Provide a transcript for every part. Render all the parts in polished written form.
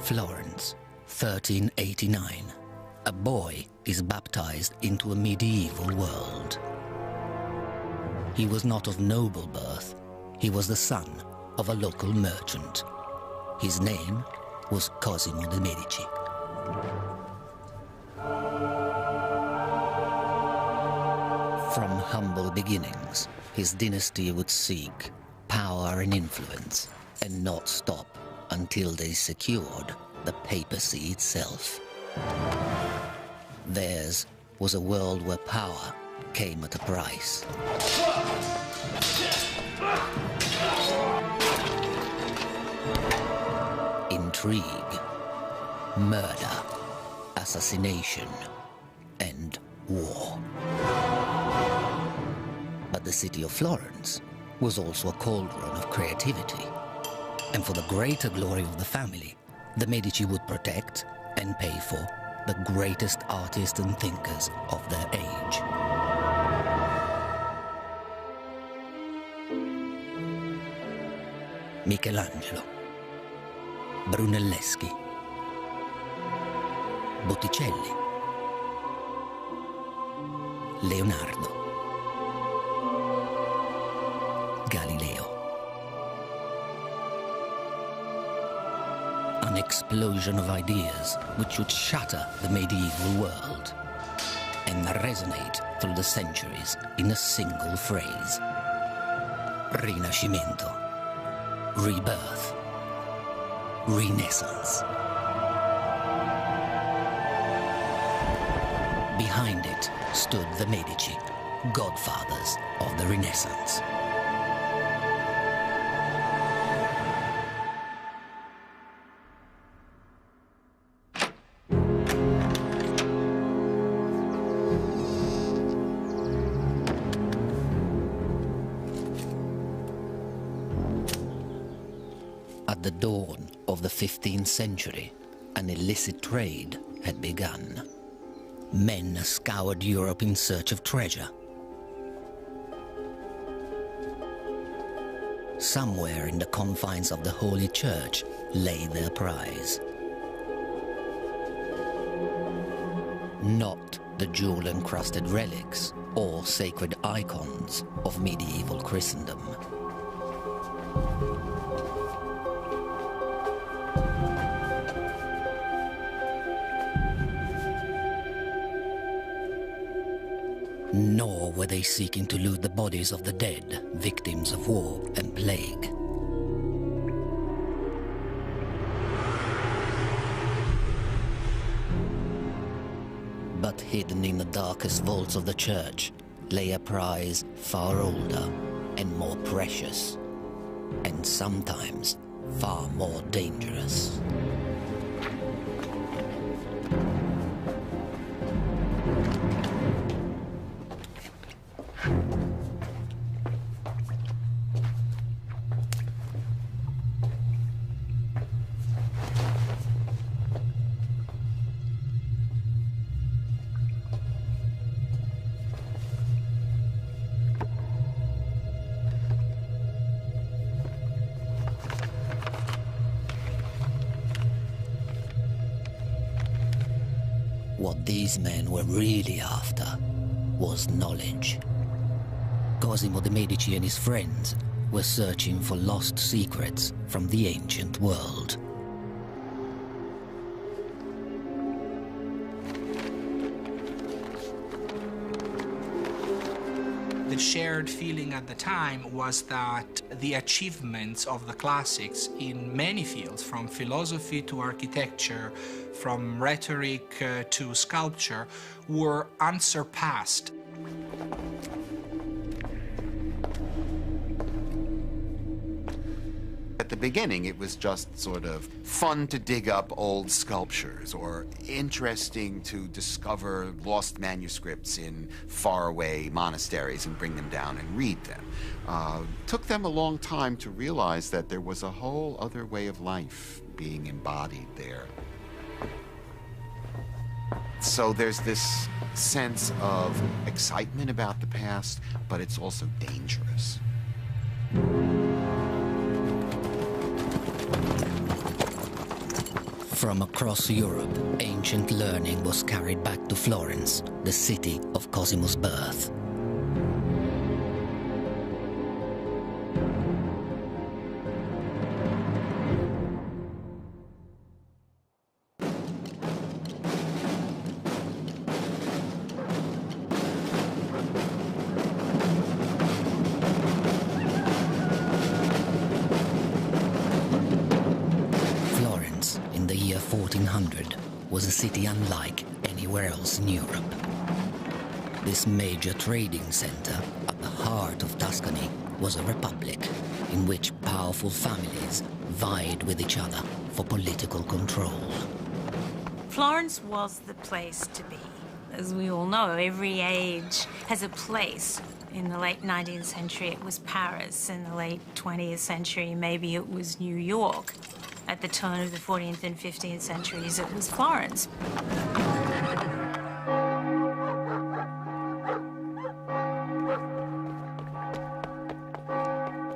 Florence, 1389. A boy is baptized into a medieval world. He was not of noble birth. He was the son of a local merchant. His name was Cosimo de' Medici. From humble beginnings, his dynasty would seek power and influence, and not stop until they secured the papacy itself. Theirs was a world where power came at a price. Intrigue, murder, assassination, and war. But the city of Florence was also a cauldron of creativity. And for the greater glory of the family, the Medici would protect and pay for the greatest artists and thinkers of their age. Michelangelo, Brunelleschi, Botticelli, Leonardo, Galileo. An explosion of ideas which would shatter the medieval world and resonate through the centuries in a single phrase. Rinascimento, rebirth, renaissance. Behind it stood the Medici, godfathers of the Renaissance. At the dawn of the 15th century, an illicit trade had begun. Men scoured Europe in search of treasure. Somewhere in the confines of the Holy Church lay their prize. Not the jewel-encrusted relics or sacred icons of medieval Christendom. Nor were they seeking to loot the bodies of the dead, victims of war and plague. But hidden in the darkest vaults of the church lay a prize far older and more precious, and sometimes far more dangerous. What these men were really after was knowledge. Cosimo de' Medici and his friends were searching for lost secrets from the ancient world. The shared feeling at the time was that the achievements of the classics in many fields, from philosophy to architecture, from rhetoric to sculpture, were unsurpassed. At the beginning, it was just sort of fun to dig up old sculptures or interesting to discover lost manuscripts in faraway monasteries and bring them down and read them. Took them a long time to realize that there was a whole other way of life being embodied there. So there's this sense of excitement about the past, but it's also dangerous. From across Europe, ancient learning was carried back to Florence, the city of Cosimo's birth. In the year 1400 was a city unlike anywhere else in Europe. This major trading center at the heart of Tuscany was a republic in which powerful families vied with each other for political control. Florence was the place to be. As we all know, every age has a place. In the late 19th century, it was Paris. In the late 20th century, maybe it was New York. At the turn of the 14th and 15th centuries, it was Florence.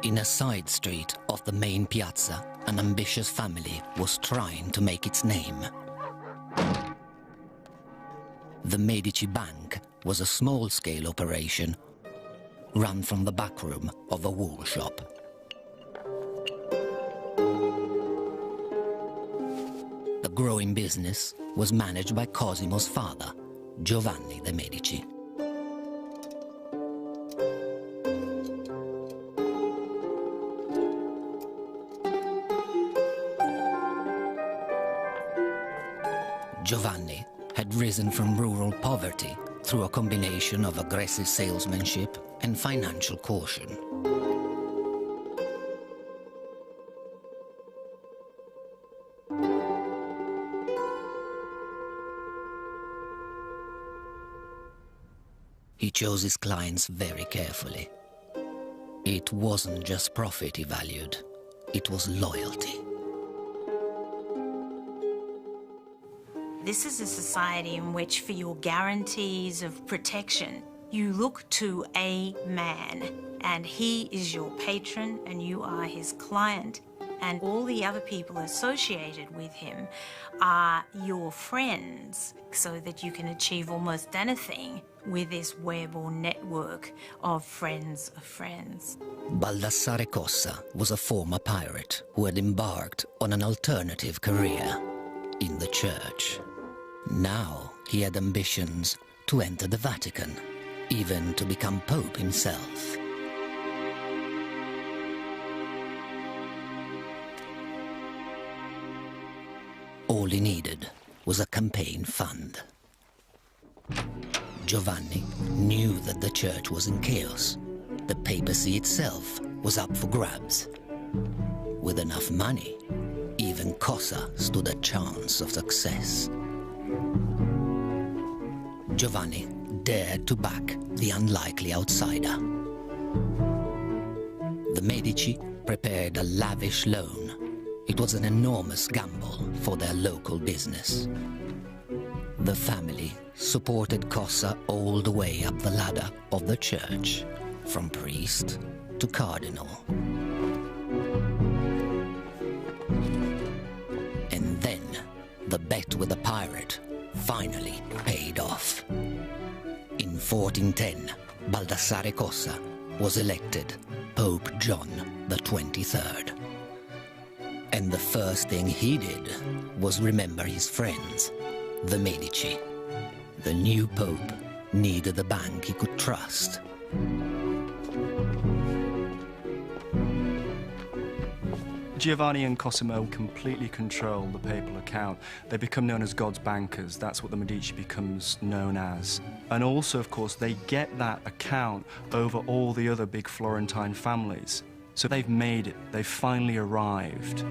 In a side street of the main piazza, an ambitious family was trying to make its name. The Medici Bank was a small-scale operation run from the back room of a wool shop. The growing business was managed by Cosimo's father, Giovanni de' Medici. Giovanni had risen from rural poverty through a combination of aggressive salesmanship and financial caution. He chose his clients very carefully. It wasn't just profit he valued, it was loyalty. This is a society in which, for your guarantees of protection, you look to a man, and he is your patron and you are his client, and all the other people associated with him are your friends, so that you can achieve almost anything with this web or network of friends of friends. Baldassare Cossa was a former pirate who had embarked on an alternative career in the church. Now he had ambitions to enter the Vatican, even to become Pope himself. All he needed was a campaign fund. Giovanni knew that the church was in chaos. The papacy itself was up for grabs. With enough money, even Cossa stood a chance of success. Giovanni dared to back the unlikely outsider. The Medici prepared a lavish loan. It was an enormous gamble for their local business. The family supported Cossa all the way up the ladder of the church, from priest to cardinal. And then the bet with the pirate finally paid off. In 1410, Baldassare Cossa was elected Pope John the 23rd. And the first thing he did was remember his friends, the Medici. The new Pope needed a bank he could trust. Giovanni and Cosimo completely control the papal account. They become known as God's bankers. That's what the Medici becomes known as. And also, of course, they get that account over all the other big Florentine families. So they've made it. They've finally arrived.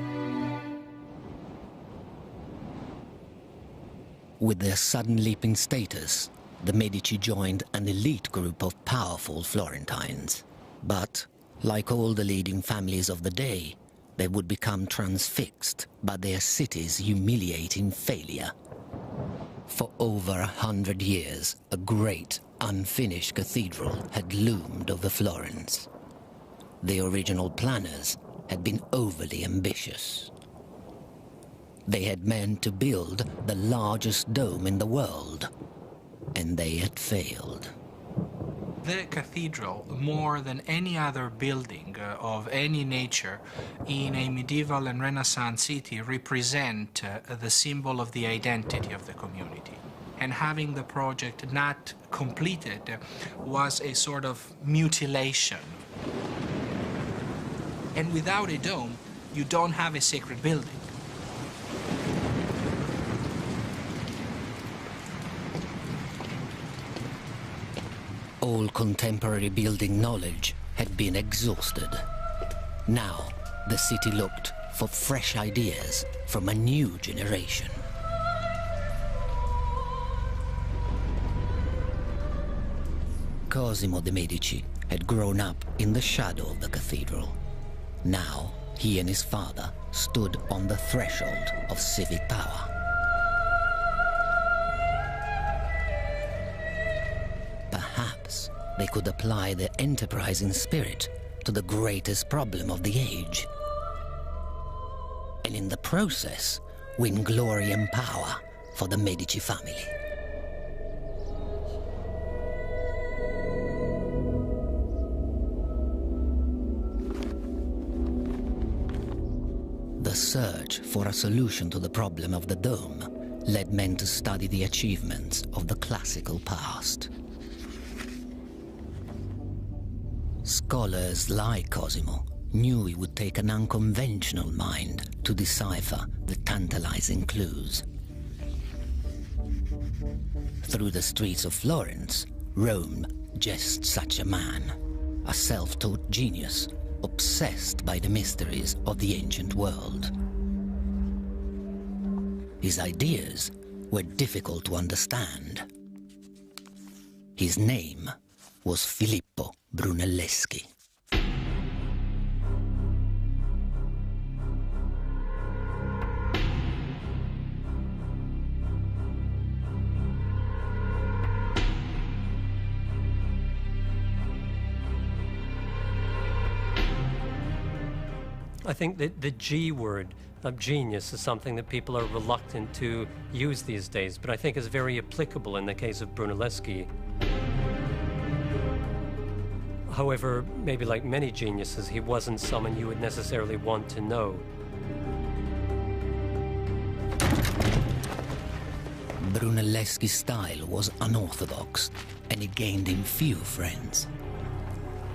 With their sudden leap in status, the Medici joined an elite group of powerful Florentines. But, like all the leading families of the day, they would become transfixed by their city's humiliating failure. For over 100 years, a great, unfinished cathedral had loomed over Florence. The original planners had been overly ambitious. They had meant to build the largest dome in the world, and they had failed. The cathedral, more than any other building of any nature in a medieval and Renaissance city, represent the symbol of the identity of the community. And having the project not completed was a sort of mutilation. And without a dome, you don't have a sacred building. All contemporary building knowledge had been exhausted. Now, the city looked for fresh ideas from a new generation. Cosimo de' Medici had grown up in the shadow of the cathedral. Now, he and his father stood on the threshold of civic power. Perhaps they could apply their enterprising spirit to the greatest problem of the age, and in the process win glory and power for the Medici family. The search for a solution to the problem of the dome led men to study the achievements of the classical past. Scholars like Cosimo knew it would take an unconventional mind to decipher the tantalizing clues. Through the streets of Florence roamed just such a man, a self-taught genius obsessed by the mysteries of the ancient world. His ideas were difficult to understand. His name was Filippo Brunelleschi. I think that the G word of genius is something that people are reluctant to use these days, but I think is very applicable in the case of Brunelleschi. However, maybe like many geniuses, he wasn't someone you would necessarily want to know. Brunelleschi's style was unorthodox, and it gained him few friends.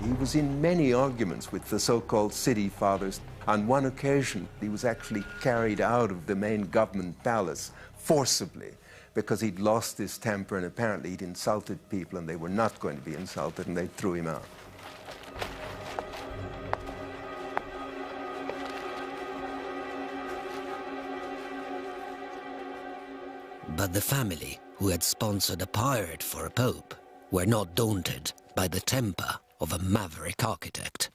He was in many arguments with the so-called city fathers. On one occasion, he was actually carried out of the main government palace forcibly because he'd lost his temper and apparently he'd insulted people and they were not going to be insulted and they threw him out. But the family, who had sponsored a pirate for a pope, were not daunted by the temper of a maverick architect.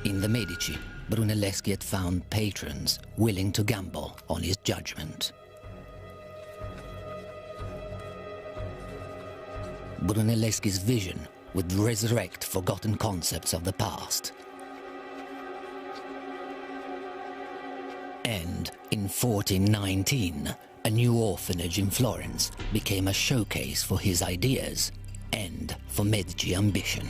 In the Medici, Brunelleschi had found patrons willing to gamble on his judgment. Brunelleschi's vision would resurrect forgotten concepts of the past. And in 1419, a new orphanage in Florence became a showcase for his ideas and for Medici ambition.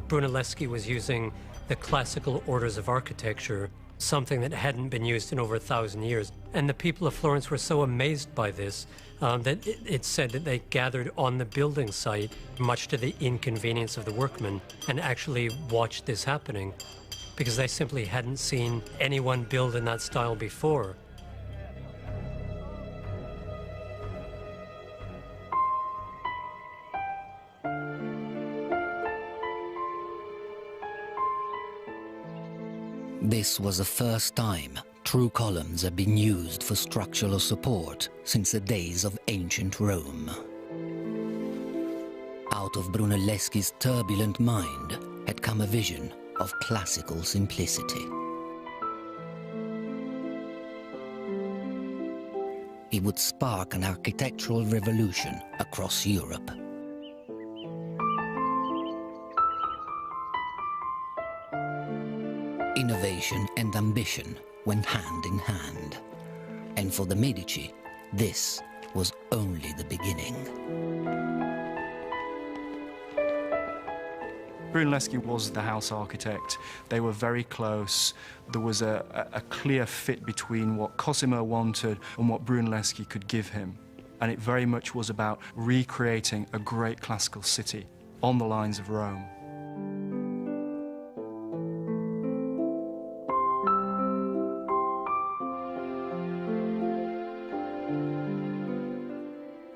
Brunelleschi was using the classical orders of architecture, something that hadn't been used in over 1,000 years. And the people of Florence were so amazed by this that it's said that they gathered on the building site, much to the inconvenience of the workmen, and actually watched this happening because they simply hadn't seen anyone build in that style before. This was the first time true columns had been used for structural support since the days of ancient Rome. Out of Brunelleschi's turbulent mind had come a vision of classical simplicity. he would spark an architectural revolution across Europe. Innovation and ambition went hand in hand. And for the Medici, this was only the beginning. Brunelleschi was the house architect. They were very close. There was a clear fit between what Cosimo wanted and what Brunelleschi could give him. And it very much was about recreating a great classical city on the lines of Rome.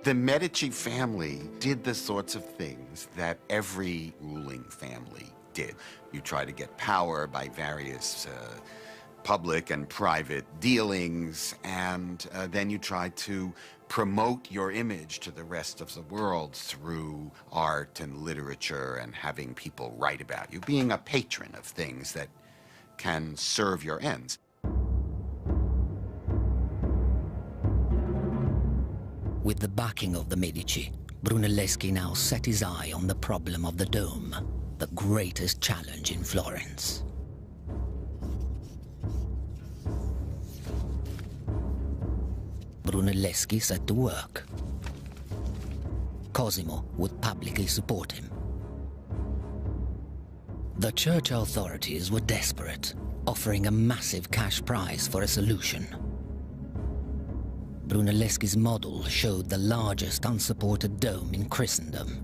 The Medici family did the sorts of things that every ruling family did. You try to get power by various public and private dealings, and then you try to promote your image to the rest of the world through art and literature and having people write about you, being a patron of things that can serve your ends. With the backing of the Medici, Brunelleschi now set his eye on the problem of the dome, the greatest challenge in Florence. Brunelleschi set to work. Cosimo would publicly support him. The church authorities were desperate, offering a massive cash prize for a solution. Brunelleschi's model showed the largest unsupported dome in Christendom.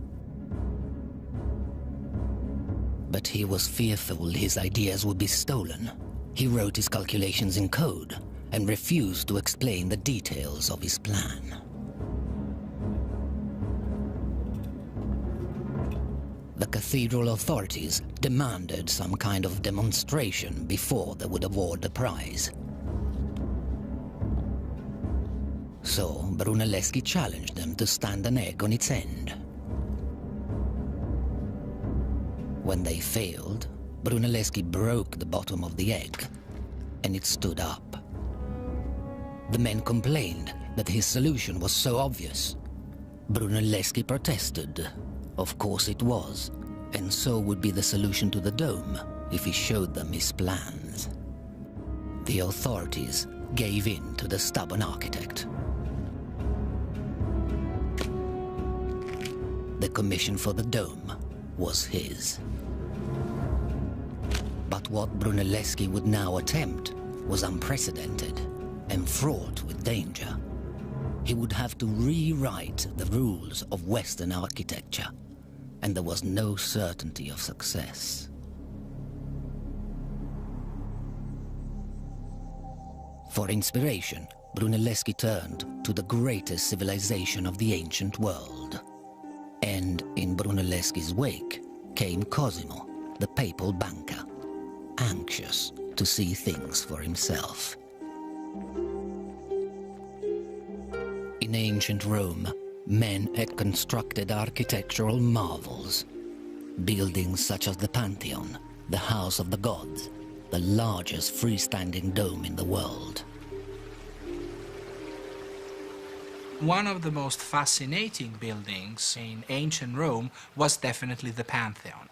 But he was fearful his ideas would be stolen. He wrote his calculations in code and refused to explain the details of his plan. The cathedral authorities demanded some kind of demonstration before they would award the prize. So Brunelleschi challenged them to stand an egg on its end. When they failed, Brunelleschi broke the bottom of the egg, and it stood up. The men complained that his solution was so obvious. Brunelleschi protested. Of course it was, and so would be the solution to the dome if he showed them his plans. The authorities gave in to the stubborn architect. The commission for the dome was his. But what Brunelleschi would now attempt was unprecedented and fraught with danger. He would have to rewrite the rules of Western architecture, and there was no certainty of success. For inspiration, Brunelleschi turned to the greatest civilization of the ancient world. And in Brunelleschi's wake came Cosimo, the papal banker, anxious to see things for himself. In ancient Rome, men had constructed architectural marvels. Buildings such as the Pantheon, the House of the Gods, the largest freestanding dome in the world. One of the most fascinating buildings in ancient Rome was definitely the Pantheon.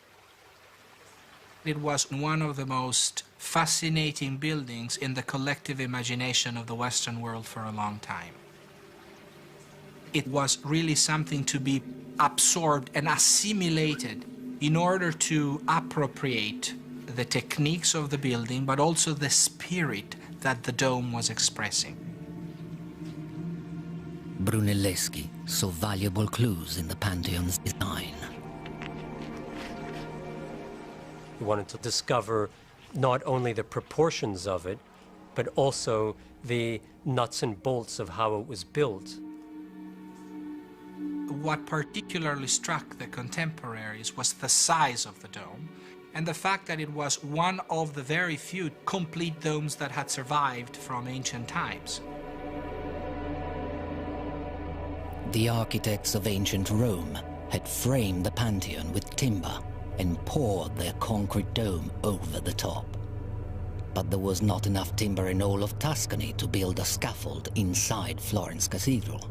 It was one of the most fascinating buildings in the collective imagination of the Western world for a long time. It was really something to be absorbed and assimilated in order to appropriate the techniques of the building, but also the spirit that the dome was expressing. Brunelleschi saw valuable clues in the Pantheon's design. He wanted to discover not only the proportions of it, but also the nuts and bolts of how it was built. What particularly struck the contemporaries was the size of the dome and the fact that it was one of the very few complete domes that had survived from ancient times. The architects of ancient Rome had framed the Pantheon with timber and poured their concrete dome over the top. But there was not enough timber in all of Tuscany to build a scaffold inside Florence Cathedral.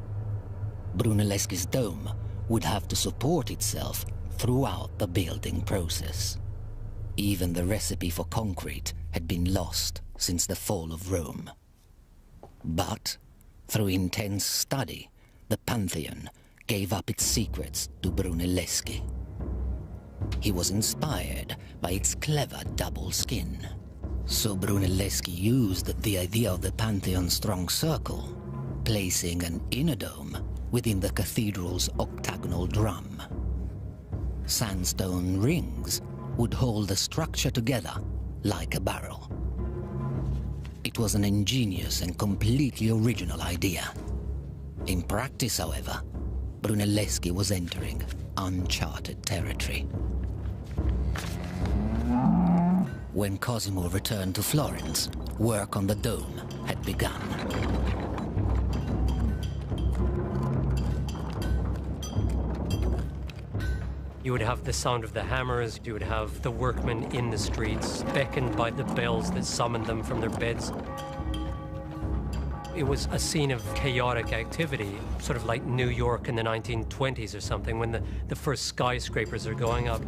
Brunelleschi's dome would have to support itself throughout the building process. Even the recipe for concrete had been lost since the fall of Rome. But, through intense study, the Pantheon gave up its secrets to Brunelleschi. He was inspired by its clever double skin. So Brunelleschi used the idea of the Pantheon's strong circle, placing an inner dome within the cathedral's octagonal drum. Sandstone rings would hold the structure together like a barrel. It was an ingenious and completely original idea. In practice, however, Brunelleschi was entering uncharted territory. When Cosimo returned to Florence, work on the dome had begun. You would have the sound of the hammers, you would have the workmen in the streets, beckoned by the bells that summoned them from their beds. It was a scene of chaotic activity, sort of like New York in the 1920s or something, when the first skyscrapers are going up.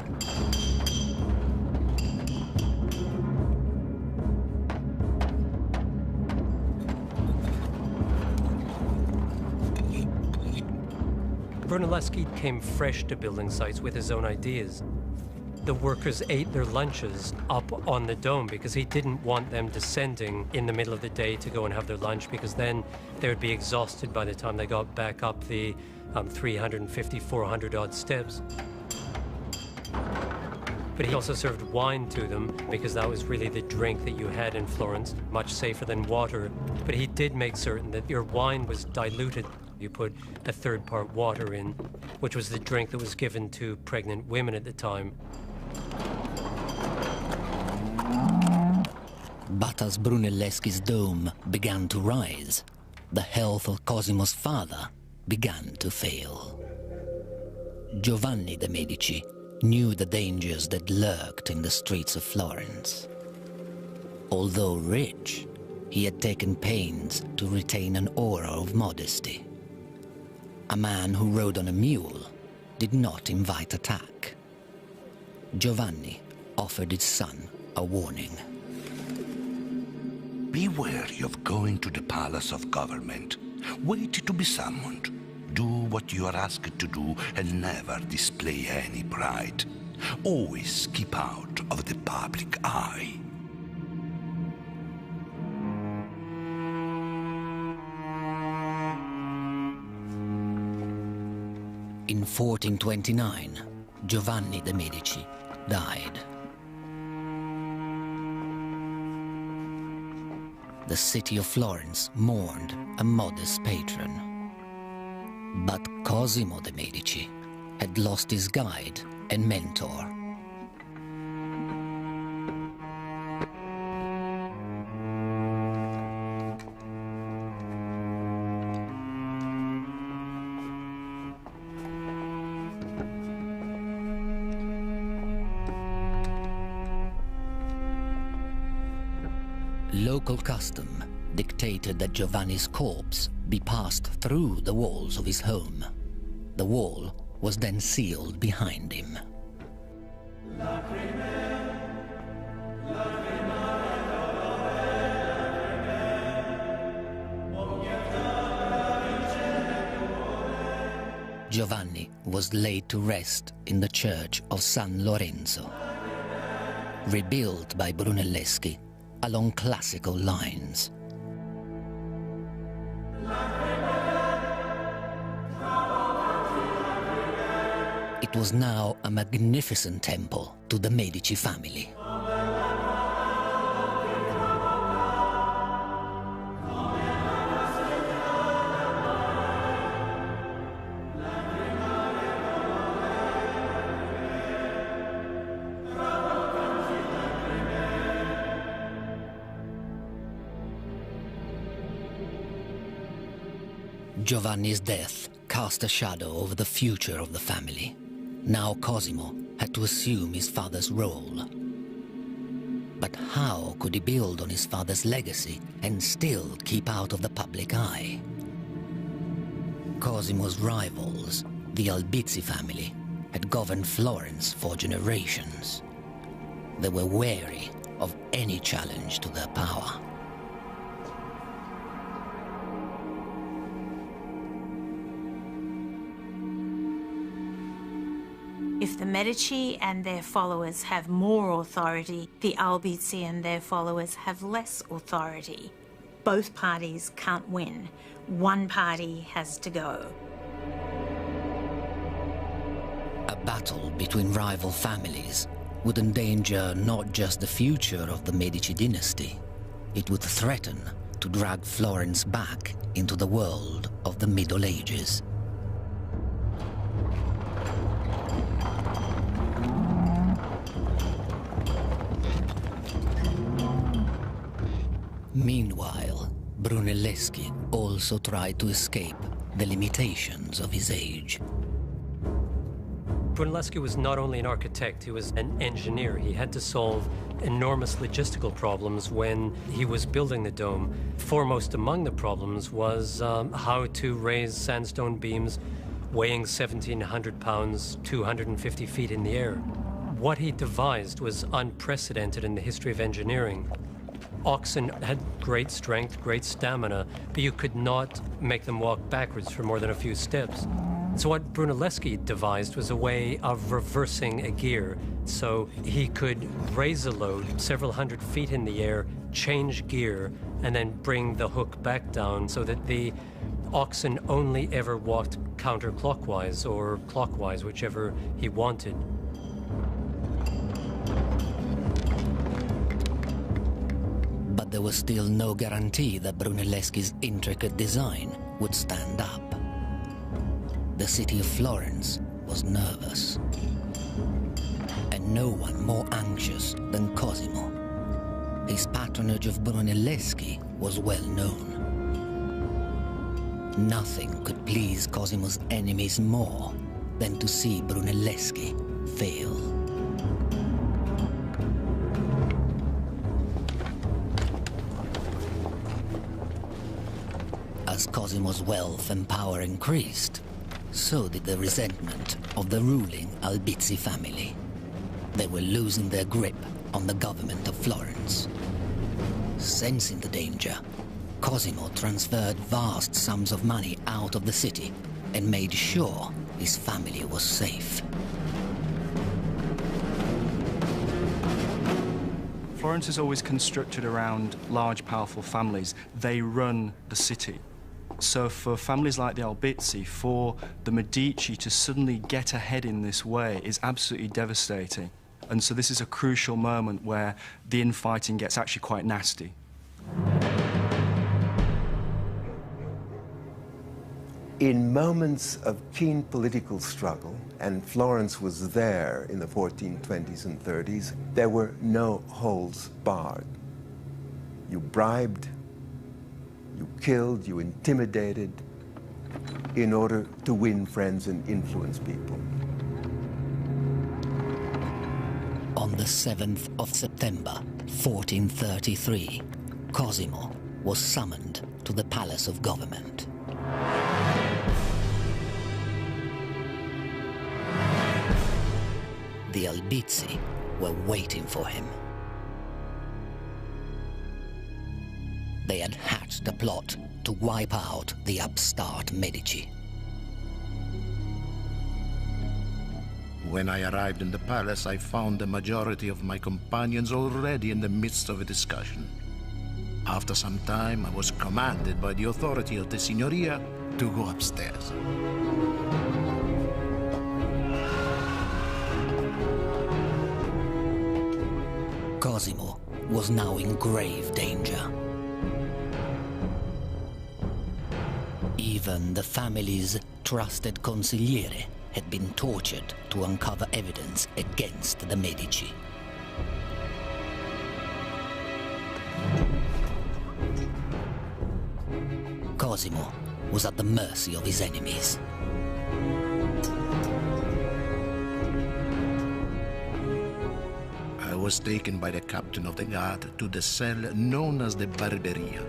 Brunelleschi came fresh to building sites with his own ideas. The workers ate their lunches up on the dome because he didn't want them descending in the middle of the day to go and have their lunch, because then they would be exhausted by the time they got back up the 350, 400 odd steps. But he also served wine to them because that was really the drink that you had in Florence, much safer than water. But he did make certain that your wine was diluted. You put a third part water in, which was the drink that was given to pregnant women at the time. But as Brunelleschi's dome began to rise, the health of Cosimo's father began to fail. Giovanni de' Medici knew the dangers that lurked in the streets of Florence. Although rich, he had taken pains to retain an aura of modesty. A man who rode on a mule did not invite attack. Giovanni offered his son a warning. Be wary of going to the palace of government. Wait to be summoned. Do what you are asked to do and never display any pride. Always keep out of the public eye. In 1429, Giovanni de' Medici died. The city of Florence mourned a modest patron. But Cosimo de' Medici had lost his guide and mentor. Local custom dictated that Giovanni's corpse be passed through the walls of his home. The wall was then sealed behind him. Giovanni was laid to rest in the church of San Lorenzo, rebuilt by Brunelleschi along classical lines. It was now a magnificent temple to the Medici family. Giovanni's death cast a shadow over the future of the family. Now Cosimo had to assume his father's role. But how could he build on his father's legacy and still keep out of the public eye? Cosimo's rivals, the Albizzi family, had governed Florence for generations. They were wary of any challenge to their power. If the Medici and their followers have more authority, the Albizzi and their followers have less authority. Both parties can't win. One party has to go. A battle between rival families would endanger not just the future of the Medici dynasty, it would threaten to drag Florence back into the world of the Middle Ages. Meanwhile, Brunelleschi also tried to escape the limitations of his age. Brunelleschi was not only an architect, he was an engineer. He had to solve enormous logistical problems when he was building the dome. Foremost among the problems was how to raise sandstone beams weighing 1,700 pounds, 250 feet in the air. What he devised was unprecedented in the history of engineering. Oxen had great strength, great stamina, but you could not make them walk backwards for more than a few steps. So what Brunelleschi devised was a way of reversing a gear. So he could raise a load several hundred feet in the air, change gear, and then bring the hook back down so that the oxen only ever walked counterclockwise or clockwise, whichever he wanted. But there was still no guarantee that Brunelleschi's intricate design would stand up. The city of Florence was nervous, and no one more anxious than Cosimo. His patronage of Brunelleschi was well known. Nothing could please Cosimo's enemies more than to see Brunelleschi fail. As Cosimo's wealth and power increased, so did the resentment of the ruling Albizzi family. They were losing their grip on the government of Florence. Sensing the danger, Cosimo transferred vast sums of money out of the city and made sure his family was safe. Florence is always constructed around large, powerful families. They run the city. So for families like the Albizzi, for the Medici to suddenly get ahead in this way is absolutely devastating. And so this is a crucial moment where the infighting gets actually quite nasty. In moments of keen political struggle, and Florence was there in the 1420s and 30s, there were no holds barred. You bribed, you killed, you intimidated in order to win friends and influence people. On the 7th of September, 1433, Cosimo was summoned to the Palace of Government. The Albizzi were waiting for him. They had hatched a plot to wipe out the upstart Medici. When I arrived in the palace, I found the majority of my companions already in the midst of a discussion. After some time, I was commanded by the authority of the Signoria to go upstairs. Cosimo was now in grave danger. Even the family's trusted consigliere had been tortured to uncover evidence against the Medici. Cosimo was at the mercy of his enemies. I was taken by the captain of the guard to the cell known as the Barberia.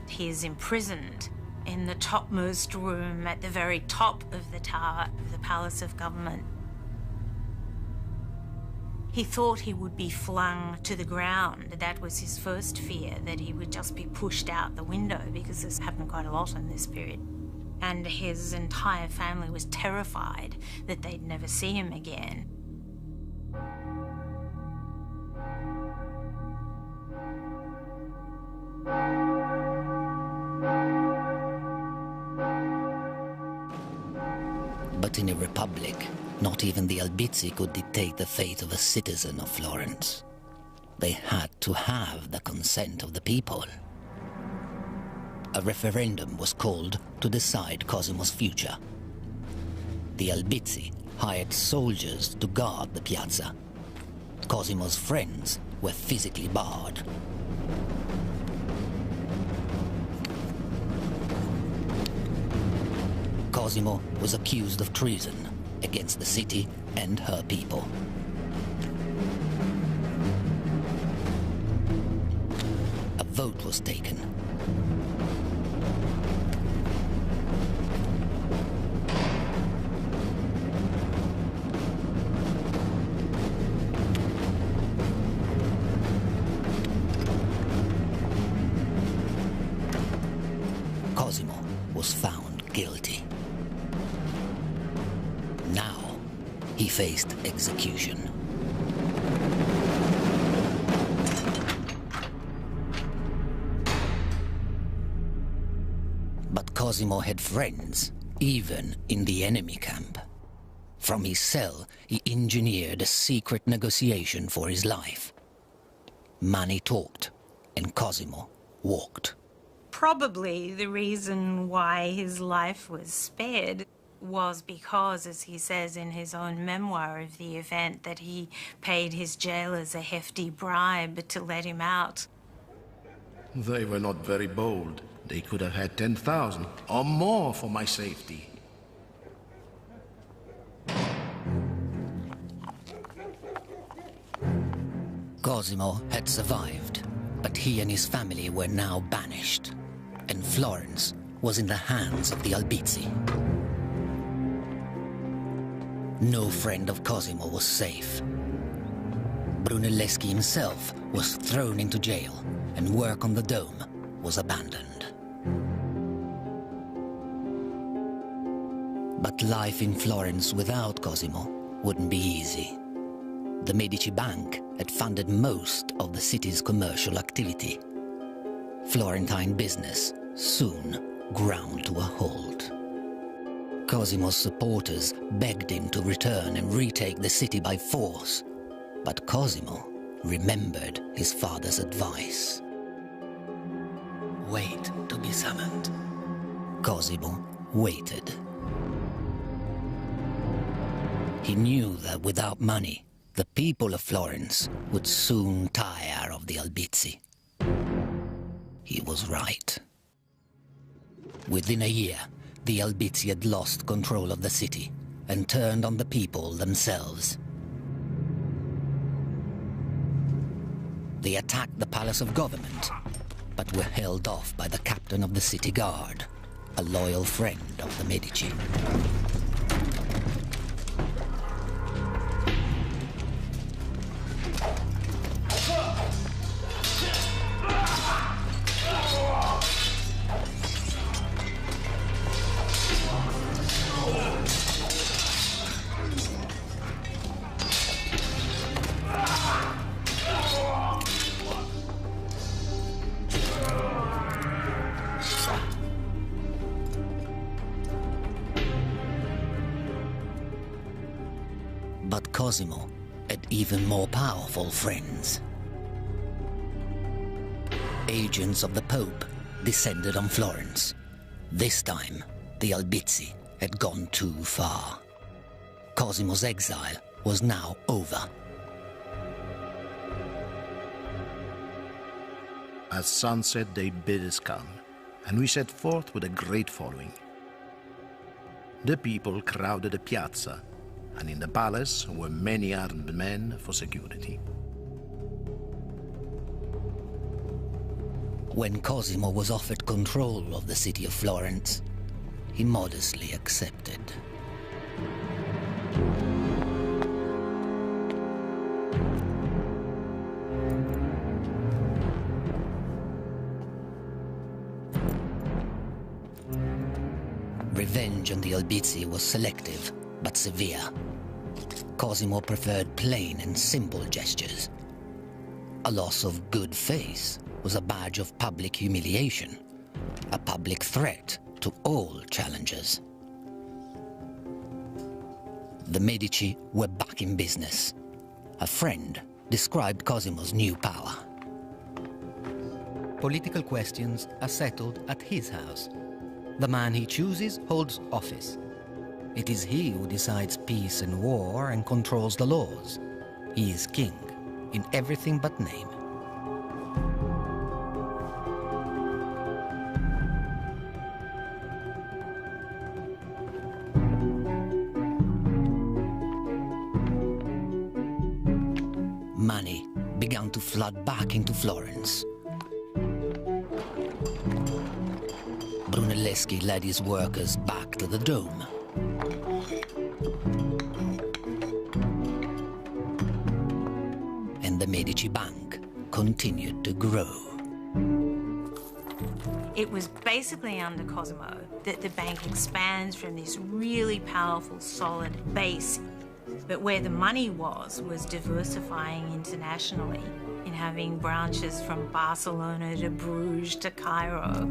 He is imprisoned in the topmost room at the very top of the tower of the Palace of Government. He thought he would be flung to the ground. That was his first fear, that he would just be pushed out the window, because this happened quite a lot in this period. And his entire family was terrified that they'd never see him again. But in a republic, not even the Albizzi could dictate the fate of a citizen of Florence. They had to have the consent of the people. A referendum was called to decide Cosimo's future. The Albizzi hired soldiers to guard the piazza. Cosimo's friends were physically barred. Cosimo was accused of treason against the city and her people. A vote was taken. Cosimo was found guilty. Now, he faced execution. But Cosimo had friends, even in the enemy camp. From his cell, he engineered a secret negotiation for his life. Money talked, and Cosimo walked. Probably the reason why his life was spared was because, as he says in his own memoir of the event, that he paid his jailers a hefty bribe to let him out. They were not very bold. They could have had 10,000 or more for my safety. Cosimo had survived, but he and his family were now banished, and Florence was in the hands of the Albizzi. No friend of Cosimo was safe. Brunelleschi himself was thrown into jail, and work on the dome was abandoned. But life in Florence without Cosimo wouldn't be easy. The Medici Bank had funded most of the city's commercial activity. Florentine business soon ground to a halt. Cosimo's supporters begged him to return and retake the city by force, but Cosimo remembered his father's advice. Wait to be summoned. Cosimo waited. He knew that without money, the people of Florence would soon tire of the Albizzi. He was right. Within a year, the Albizzi had lost control of the city and turned on the people themselves. They attacked the Palace of Government, but were held off by the captain of the city guard, a loyal friend of the Medici. But Cosimo had even more powerful friends. Agents of the Pope descended on Florence. This time, the Albizzi had gone too far. Cosimo's exile was now over. At sunset they bid us come, and we set forth with a great following. The people crowded the piazza, and in the palace were many armed men for security. When Cosimo was offered control of the city of Florence, he modestly accepted. Revenge on the Albizzi was selective, but severe. Cosimo preferred plain and simple gestures. A loss of good faith was a badge of public humiliation, a public threat to all challengers. The Medici were back in business. A friend described Cosimo's new power. Political questions are settled at his house. The man he chooses holds office. It is he who decides peace and war and controls the laws. He is king in everything but name. Money began to flood back into Florence. Brunelleschi led his workers back to the Dome. And the Medici Bank continued to grow. It was basically under Cosimo that the bank expands from this really powerful, solid base. But where the money was diversifying internationally in having branches from Barcelona to Bruges to Cairo.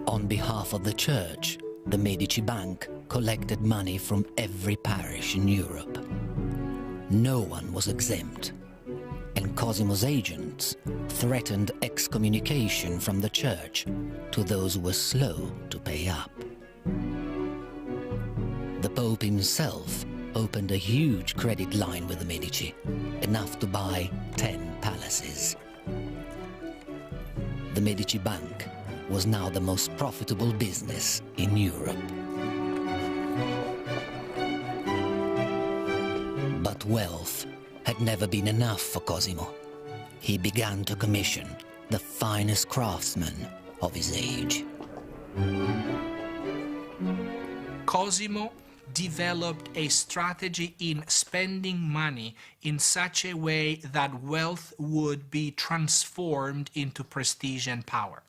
On behalf of the church, the Medici Bank collected money from every parish in Europe. No one was exempt, and Cosimo's agents threatened excommunication from the church to those who were slow to pay up. The Pope himself opened a huge credit line with the Medici, enough to buy 10 palaces. The Medici Bank was now the most profitable business in Europe. But wealth had never been enough for Cosimo. He began to commission the finest craftsmen of his age. Cosimo developed a strategy in spending money in such a way that wealth would be transformed into prestige and power.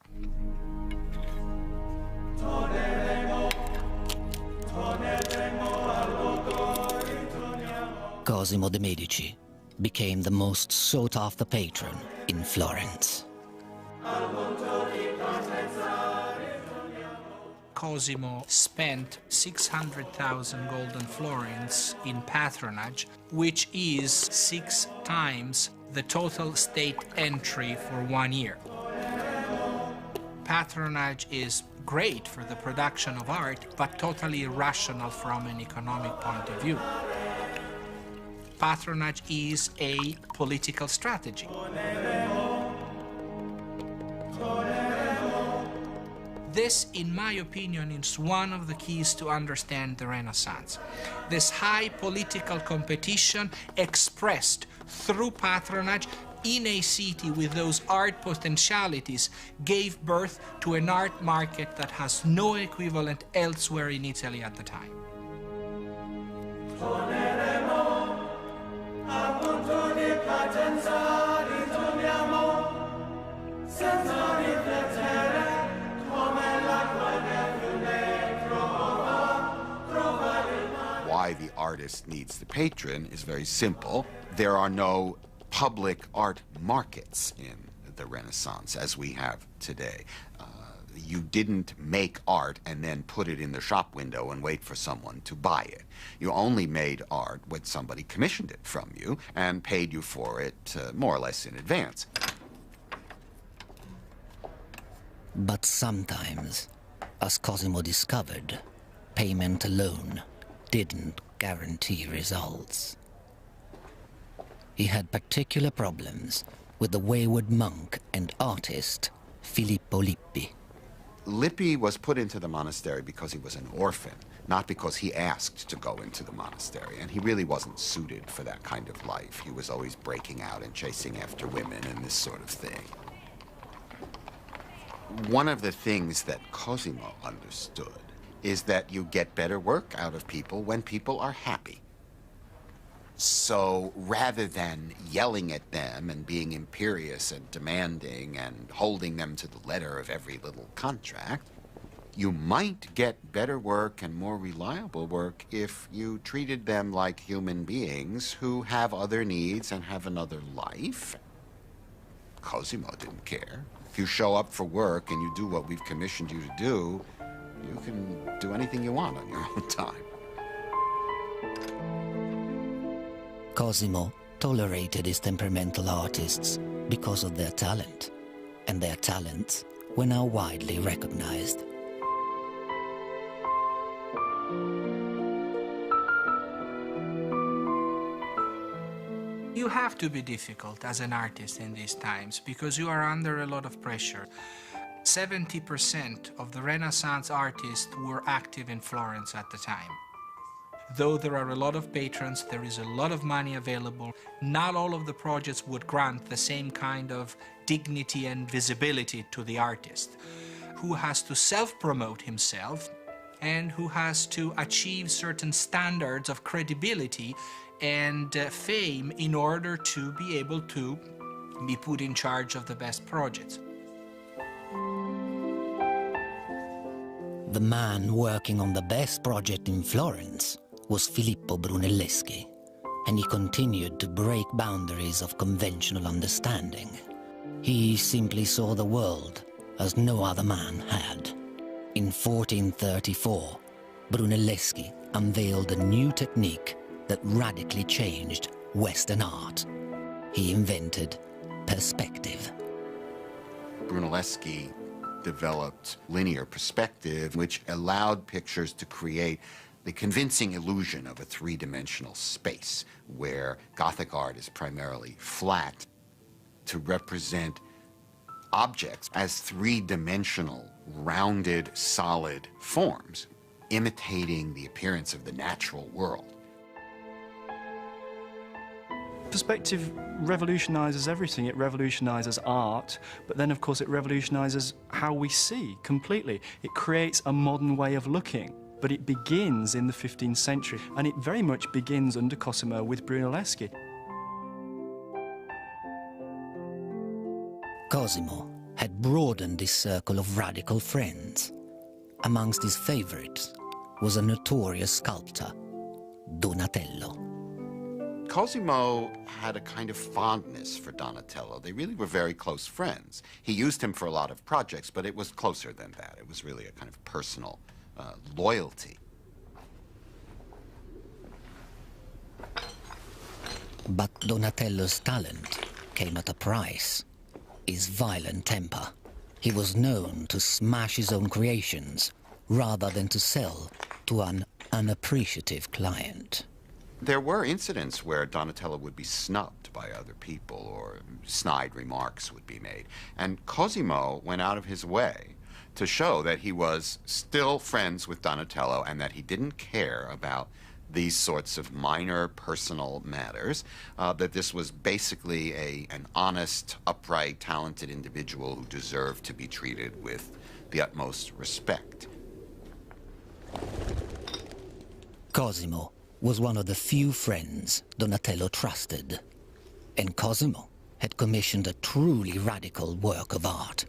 Cosimo de' Medici became the most sought-after patron in Florence. Cosimo spent 600,000 golden florins in patronage, which is 6 times the total state entry for 1 year. Patronage is great for the production of art, but totally irrational from an economic point of view. Patronage is a political strategy. This, in my opinion, is one of the keys to understand the Renaissance. This high political competition expressed through patronage in a city with those art potentialities gave birth to an art market that has no equivalent elsewhere in Italy at the time. Why the artist needs the patron is very simple. There are no public art markets in the Renaissance as we have today. You didn't make art and then put it in the shop window and wait for someone to buy it. You only made art when somebody commissioned it from you and paid you for it more or less in advance. But sometimes, as Cosimo discovered, payment alone didn't guarantee results. He had particular problems with the wayward monk and artist Filippo Lippi. Lippi was put into the monastery because he was an orphan, not because he asked to go into the monastery, and he really wasn't suited for that kind of life. He was always breaking out and chasing after women and this sort of thing. One of the things that Cosimo understood is that you get better work out of people when people are happy. So rather than yelling at them and being imperious and demanding and holding them to the letter of every little contract, you might get better work and more reliable work if you treated them like human beings who have other needs and have another life. Cosimo didn't care. If you show up for work and you do what we've commissioned you to do, you can do anything you want on your own time. Cosimo tolerated his temperamental artists because of their talent, and their talents were now widely recognized. You have to be difficult as an artist in these times because you are under a lot of pressure. 70% of the Renaissance artists were active in Florence at the time. Though there are a lot of patrons, there is a lot of money available, not all of the projects would grant the same kind of dignity and visibility to the artist, who has to self-promote himself and who has to achieve certain standards of credibility and fame in order to be able to be put in charge of the best projects. The man working on the best project in Florence was Filippo Brunelleschi, and he continued to break boundaries of conventional understanding. He simply saw the world as no other man had. In 1434, Brunelleschi unveiled a new technique that radically changed Western art. He invented perspective. Brunelleschi developed linear perspective, which allowed pictures to create the convincing illusion of a three-dimensional space, where Gothic art is primarily flat, to represent objects as three-dimensional, rounded, solid forms, imitating the appearance of the natural world. Perspective revolutionizes everything. It revolutionizes art, but then, of course, it revolutionizes how we see completely. It creates a modern way of looking, but it begins in the 15th century, and it very much begins under Cosimo with Brunelleschi. Cosimo had broadened his circle of radical friends. Amongst his favorites was a notorious sculptor, Donatello. Cosimo had a kind of fondness for Donatello. They really were very close friends. He used him for a lot of projects, but it was closer than that. It was really a kind of personal loyalty. But Donatello's talent came at a price: his violent temper. He was known to smash his own creations rather than to sell to an unappreciative client. There were incidents where Donatello would be snubbed by other people, or snide remarks would be made. And Cosimo went out of his way to show that he was still friends with Donatello and that he didn't care about these sorts of minor personal matters, that this was basically an honest, upright, talented individual who deserved to be treated with the utmost respect. Cosimo was one of the few friends Donatello trusted, and Cosimo had commissioned a truly radical work of art.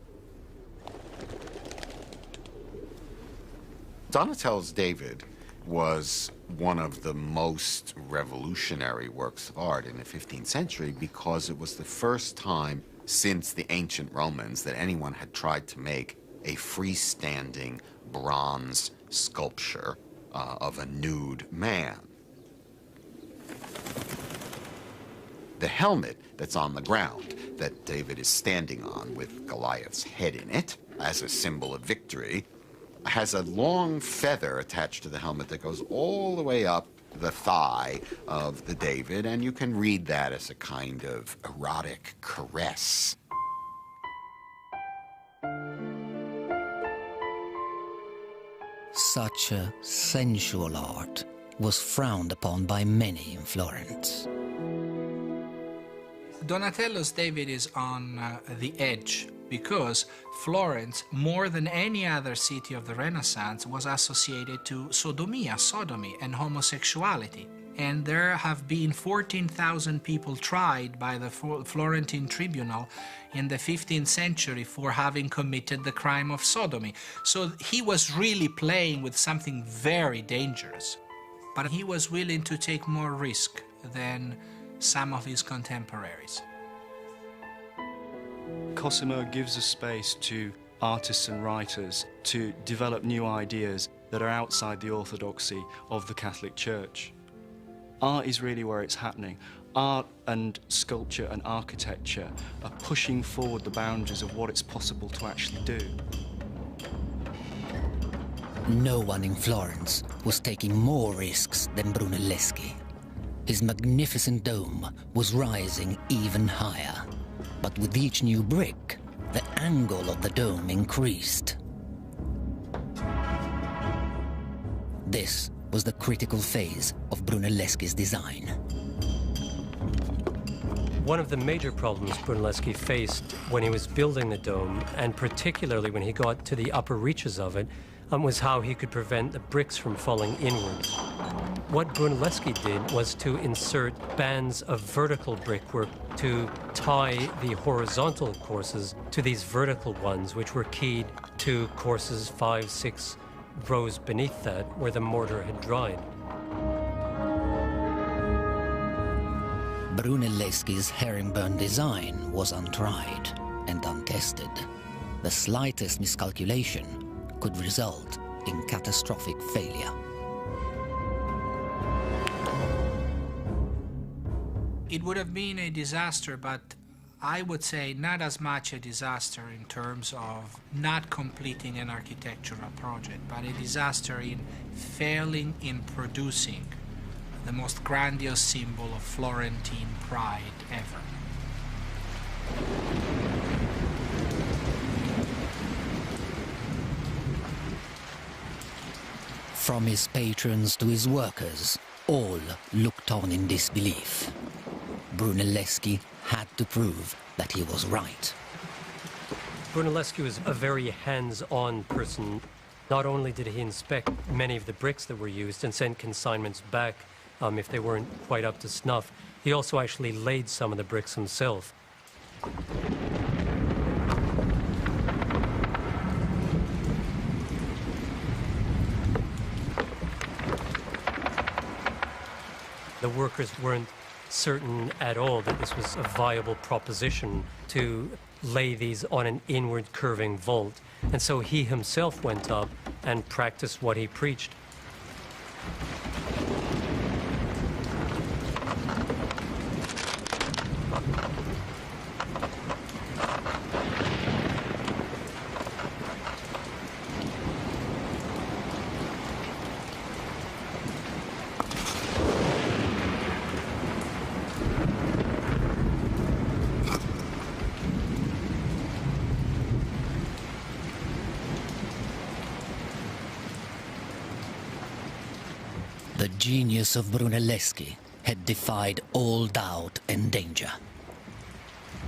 Donatello's David was one of the most revolutionary works of art in the 15th century because it was the first time since the ancient Romans that anyone had tried to make a freestanding bronze sculpture of a nude man. The helmet that's on the ground that David is standing on with Goliath's head in it as a symbol of victory has a long feather attached to the helmet that goes all the way up the thigh of the David, and you can read that as a kind of erotic caress. Such a sensual art was frowned upon by many in Florence. Donatello's David is on the edge because Florence, more than any other city of the Renaissance, was associated to sodomy, and homosexuality. And there have been 14,000 people tried by the Florentine tribunal in the 15th century for having committed the crime of sodomy. So he was really playing with something very dangerous. But he was willing to take more risk than some of his contemporaries. Cosimo gives a space to artists and writers to develop new ideas that are outside the orthodoxy of the Catholic Church. Art is really where it's happening. Art and sculpture and architecture are pushing forward the boundaries of what it's possible to actually do. No one in Florence was taking more risks than Brunelleschi. His magnificent dome was rising even higher, but with each new brick, the angle of the dome increased. This was the critical phase of Brunelleschi's design. One of the major problems Brunelleschi faced when he was building the dome, and particularly when he got to the upper reaches of it, was how he could prevent the bricks from falling inwards. What Brunelleschi did was to insert bands of vertical brickwork to tie the horizontal courses to these vertical ones, which were keyed to courses 5, 6 rows beneath that, where the mortar had dried. Brunelleschi's herringbone design was untried and untested. The slightest miscalculation could result in catastrophic failure. It would have been a disaster, but I would say not as much a disaster in terms of not completing an architectural project, but a disaster in failing in producing the most grandiose symbol of Florentine pride ever. From his patrons to his workers, all looked on in disbelief. Brunelleschi had to prove that he was right. Brunelleschi was a very hands-on person. Not only did he inspect many of the bricks that were used and send consignments back if they weren't quite up to snuff, he also actually laid some of the bricks himself. The workers weren't certain at all that this was a viable proposition to lay these on an inward curving vault. And so he himself went up and practiced what he preached. The genius of Brunelleschi had defied all doubt and danger.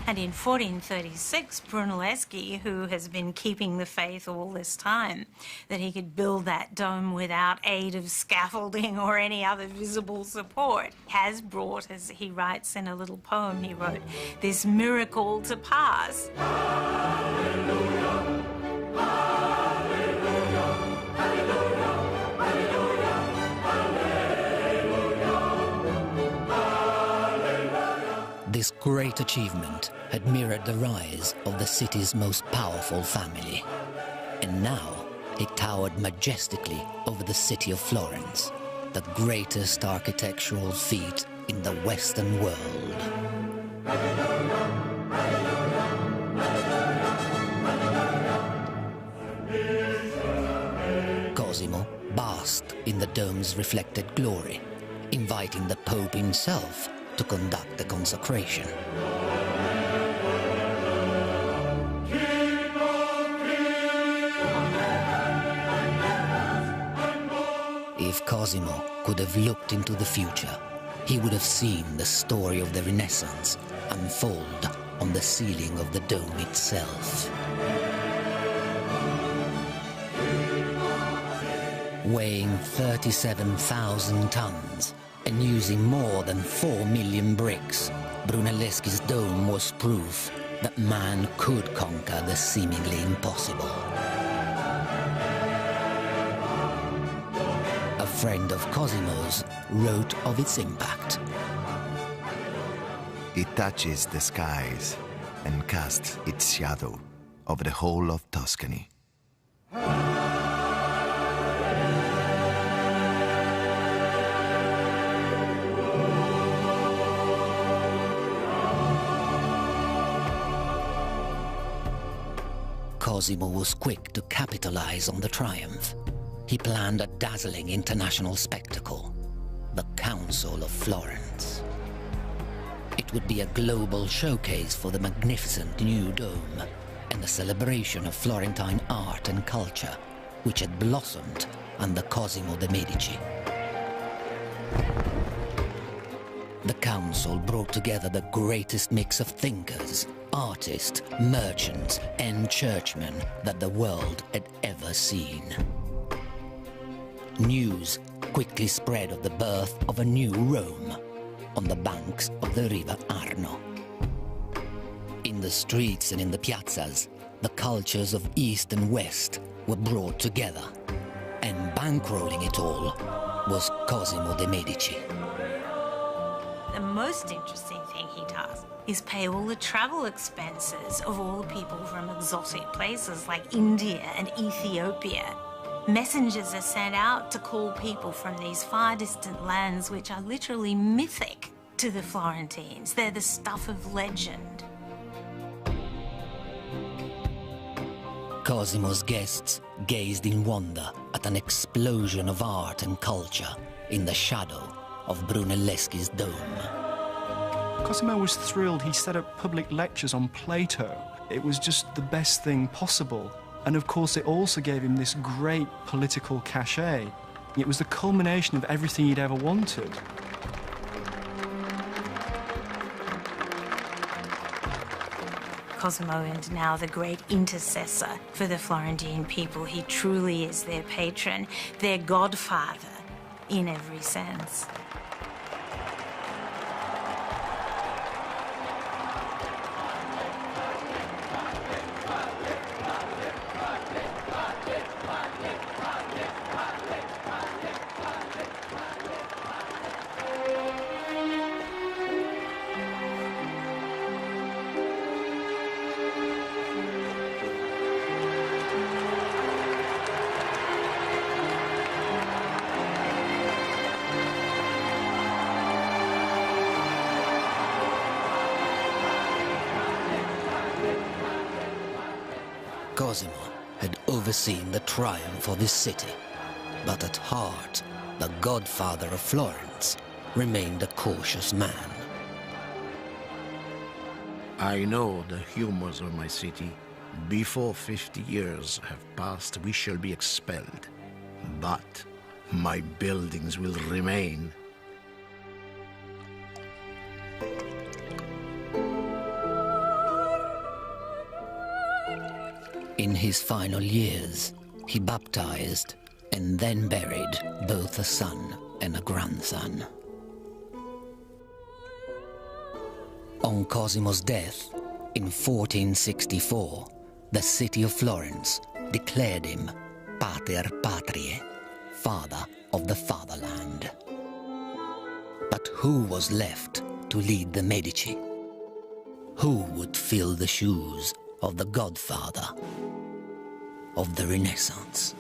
And in 1436, Brunelleschi, who has been keeping the faith all this time, that he could build that dome without aid of scaffolding or any other visible support, has brought, as he writes in a little poem he wrote, this miracle to pass. Hallelujah, hallelujah, hallelujah, hallelujah, hallelujah. This great achievement had mirrored the rise of the city's most powerful family. And now it towered majestically over the city of Florence, the greatest architectural feat in the Western world. Cosimo basked in the dome's reflected glory, inviting the Pope himself to conduct the consecration. If Cosimo could have looked into the future, he would have seen the story of the Renaissance unfold on the ceiling of the dome itself. Weighing 37,000 tons and using more than 4 million bricks, Brunelleschi's dome was proof that man could conquer the seemingly impossible. A friend of Cosimo's wrote of its impact. It touches the skies and casts its shadow over the whole of Tuscany. Cosimo was quick to capitalize on the triumph. He planned a dazzling international spectacle, the Council of Florence. It would be a global showcase for the magnificent new dome and a celebration of Florentine art and culture, which had blossomed under Cosimo de' Medici. The council brought together the greatest mix of thinkers, artists, merchants, and churchmen that the world had ever seen. News quickly spread of the birth of a new Rome on the banks of the river Arno. In the streets and in the piazzas, the cultures of East and West were brought together, and bankrolling it all was Cosimo de' Medici. The most interesting thing he does is pay all the travel expenses of all the people from exotic places like India and Ethiopia. Messengers are sent out to call people from these far distant lands which are literally mythic to the Florentines. They're the stuff of legend. Cosimo's guests gazed in wonder at an explosion of art and culture in the shadow of Brunelleschi's dome. Cosimo was thrilled. He set up public lectures on Plato. It was just the best thing possible. And of course, it also gave him this great political cachet. It was the culmination of everything he'd ever wanted. Cosimo is now the great intercessor for the Florentine people. He truly is their patron, their godfather in every sense. Cosimo had overseen the triumph of his city, but at heart, the godfather of Florence remained a cautious man. I know the humors of my city. Before 50 years have passed, we shall be expelled. But my buildings will remain. In his final years, he baptized and then buried both a son and a grandson. On Cosimo's death, in 1464, the city of Florence declared him Pater Patriae, father of the fatherland. But who was left to lead the Medici? Who would fill the shoes of the godfather of the Renaissance?